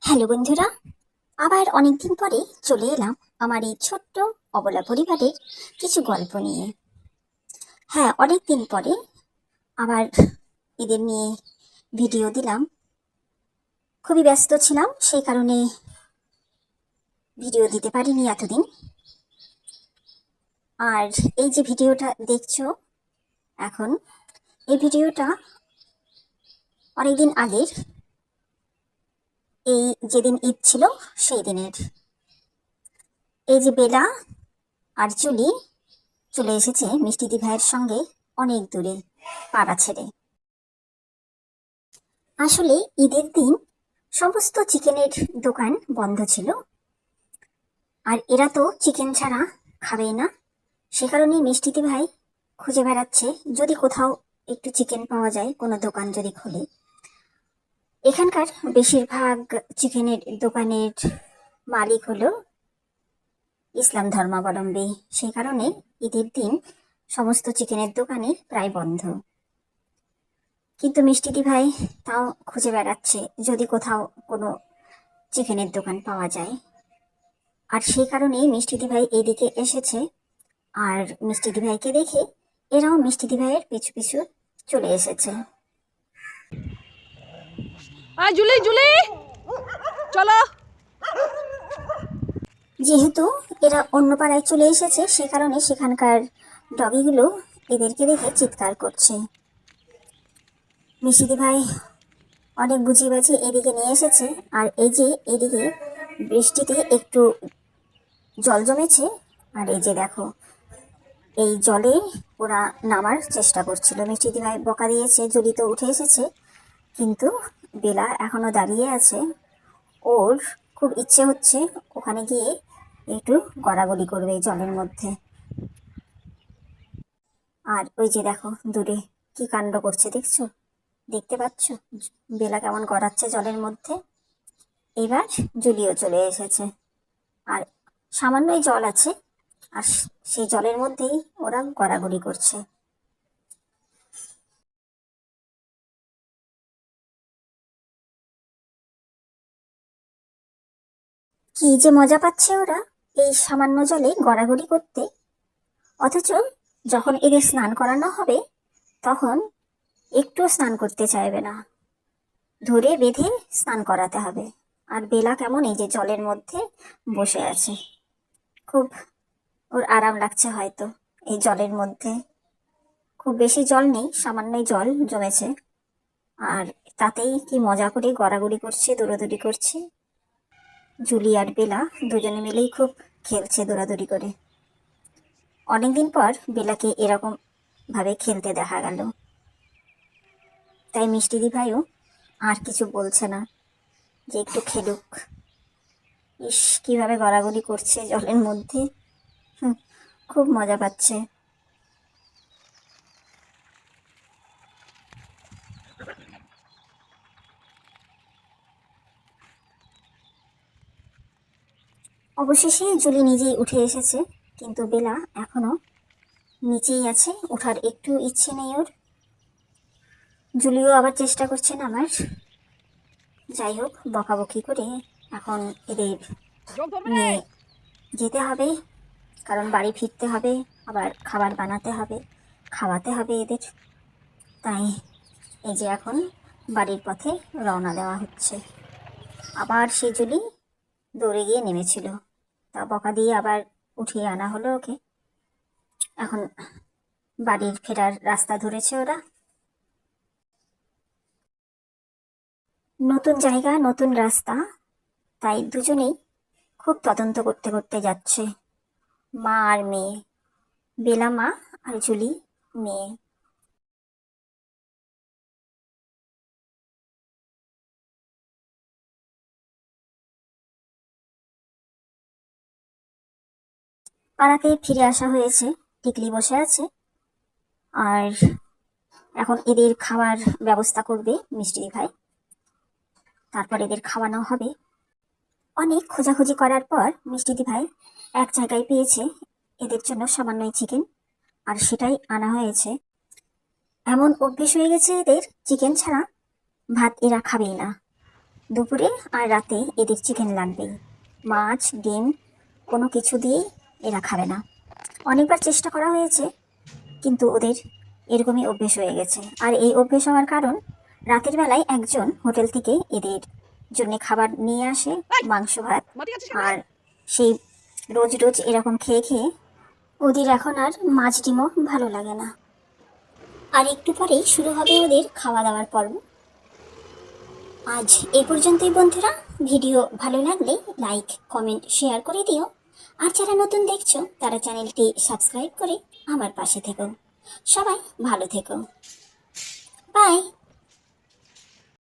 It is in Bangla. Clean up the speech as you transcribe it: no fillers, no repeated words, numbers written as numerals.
হ্যালো বন্ধুরা, আবার অনেকদিন পরে চলে এলাম আমার এই ছোট্ট অবলা পরিবারের কিছু গল্প নিয়ে। হ্যাঁ, অনেকদিন পরে আবার এদের নিয়ে ভিডিও দিলাম। খুবই ব্যস্ত ছিলাম, সেই কারণে ভিডিও দিতে পারিনি এতদিন। আর এই যে ভিডিওটা দেখছো এখন, এই ভিডিওটা অনেকদিন আগের, এই যেদিন ঈদ ছিল সেই দিনের। এই যে বেলা আর চুলি চলে এসেছে মিষ্টিদি ভাইয়ের সঙ্গে অনেক দূরে, পাড়া ছেড়ে। আসলে ঈদের দিন সমস্ত চিকেনের দোকান বন্ধ ছিল, আর এরা তো চিকেন ছাড়া খাবেই না। সে কারণে মিষ্টিদি ভাই খুঁজে বেড়াচ্ছে যদি কোথাও একটু চিকেন পাওয়া যায়, কোনো দোকান যদি খোলে। এখানকার বেশিরভাগ চিকেনের দোকানের মালিক হলো ইসলাম ধর্মাবলম্বী, সেই কারণে ঈদের দিন সমস্ত চিকেনের দোকানই প্রায় বন্ধ। কিন্তু মিষ্টিদি ভাই তাও খুঁজে বেড়াচ্ছে যদি কোথাও কোনো চিকেনের দোকান পাওয়া যায়। আর সেই কারণেই মিষ্টিদি ভাই এইদিকে এসেছে, আর মিষ্টিদি ভাইকে দেখে এরাও মিষ্টিদি ভাইয়ের পিছু পিছু চলে এসেছে। জুলি জুলি চলো। যেহেতু এরা অন্য পাড়ায় চলে এসেছে, সে কারণে সেখানকার ডগিগুলো এদেরকে দেখে চিৎকার করছে। মিষ্টিদি ভাই অনেক বুঝিয়ে বাঝিয়ে এদিকে নিয়ে এসেছে। আর এই যে এদিকে বৃষ্টিতে একটু জল জমেছে, আর এই যে দেখো এই জলে ওরা নামার চেষ্টা করছিল। মিষ্টিদি ভাই বকা দিয়েছে, জলি তো উঠে এসেছে, কিন্তু বেলা এখনো দাঁড়িয়ে আছে। ওর খুব ইচ্ছে হচ্ছে ওখানে গিয়ে একটু গড়াগড়ি করবে এই জলের মধ্যে। আর ওই যে দেখো দূরে কি কাণ্ড করছে, দেখছো? দেখতে পাচ্ছ বেলা কেমন গড়াচ্ছে জলের মধ্যে? এবার জুলিও চলে এসেছে, আর সামান্যই জল আছে, আর সেই জলের মধ্যেই ওরা গড়াগড়ি করছে। কি যে মজা পাচ্ছে ওরা এই সামান্য জলে গড়াগড়ি করতে। অথচ যখন এদের স্নান করানো হবে তখন একটু স্নান করতে চাইবে না, ধরে বেঁধে স্নান করাতে হবে। আর বেলা কেমন এই যে জলের মধ্যে বসে আছে, খুব ওর আরাম লাগছে হয়তো এই জলের মধ্যে। খুব বেশি জল নেই, সামান্যই জল জমেছে, আর তাতেই কি মজা করে গড়াগড়ি করছে, দৌড়াদৌড়ি করছে। জুলি আর বেলা দুজনে মিলেই খুব খেলছে দৌড়াদৌড়ি করে। অনেকদিন পর বেলাকে এরকম ভাবে খেলতে দেখা গেল, তাই মিষ্টিদি ভাইও আর কিছু বলছে না, যে একটু খেলুক। ইস, কিভাবে গড়াগড়ি করছে জলের মধ্যে, হুম, খুব মজা পাচ্ছে। অবশেষে জুলি নিজেই উঠে এসেছে, কিন্তু বেলা এখনো নিচেই আছে, ওঠার একটু ইচ্ছে নেই ওর। জুলিও আবার চেষ্টা করছে না আমার। যাই হোক, বকাবকি করে এখন এদের নিয়ে যেতে হবে, কারণ বাড়ি ফিরতে হবে, আবার খাবার বানাতে হবে, খাওয়াতে হবে এদের। তাই এই যে এখন বাড়ির পথে রওনা দেওয়া হচ্ছে। আবার সে জুলি দৌড়ে গিয়ে নেমেছিল, তা বকা দিয়ে আবার উঠিয়ে আনা হলো ওকে। এখন বাড়ির ফেরার রাস্তা ধরেছে ওরা। নতুন জায়গা, নতুন রাস্তা, তাই দুজনেই খুব তদন্ত করতে করতে যাচ্ছে, মা আর মেয়ে। বেলা মা আর জুলি মেয়ে। পাড়াতে ফিরে আসা হয়েছে, টিকলি বসে আছে, আর এখন এদের খাওয়ার ব্যবস্থা করবে মিষ্টি ভাই, তারপর এদের খাওয়ানো হবে। অনেক খোঁজাখুঁজি করার পর মিষ্টি ভাই এক জায়গায় পেয়েছে এদের জন্য সামান্য চিকেন, আর সেটাই আনা হয়েছে। এমন অভ্যেস হয়ে গেছে এদের চিকেন ছাড়া ভাত এরা খাবেই না। দুপুরে আর রাতে এদের চিকেন লাগবেই। মাছ ডিম কোনো কিছু দিয়েই এরা খাবে না। অনেকবার চেষ্টা করা হয়েছে, কিন্তু ওদের এরকমই অভ্যেস হয়ে গেছে। আর এই অভ্যেস হওয়ার কারণ, রাতের বেলায় একজন হোটেল থেকে এদের জন্য খাবার নিয়ে আসে, মাংস ভাত। মাটি আছে সামনে। আর সেই রোজ রোজ এরকম খেয়ে খেয়ে ওদের এখন আর মাছ ডিমও ভালো লাগে না। আর একটু পরেই শুরু হবে ওদের খাওয়া দাওয়ার পর্ব। আজ এ পর্যন্তই বন্ধুরা। ভিডিও ভালো লাগলে লাইক কমেন্ট শেয়ার করে দিও। আর যারা নতুন দেখছো তারা চ্যানেলটি সাবস্ক্রাইব করে আমার পাশে থেকো। সবাই ভালো থেকো। বাই।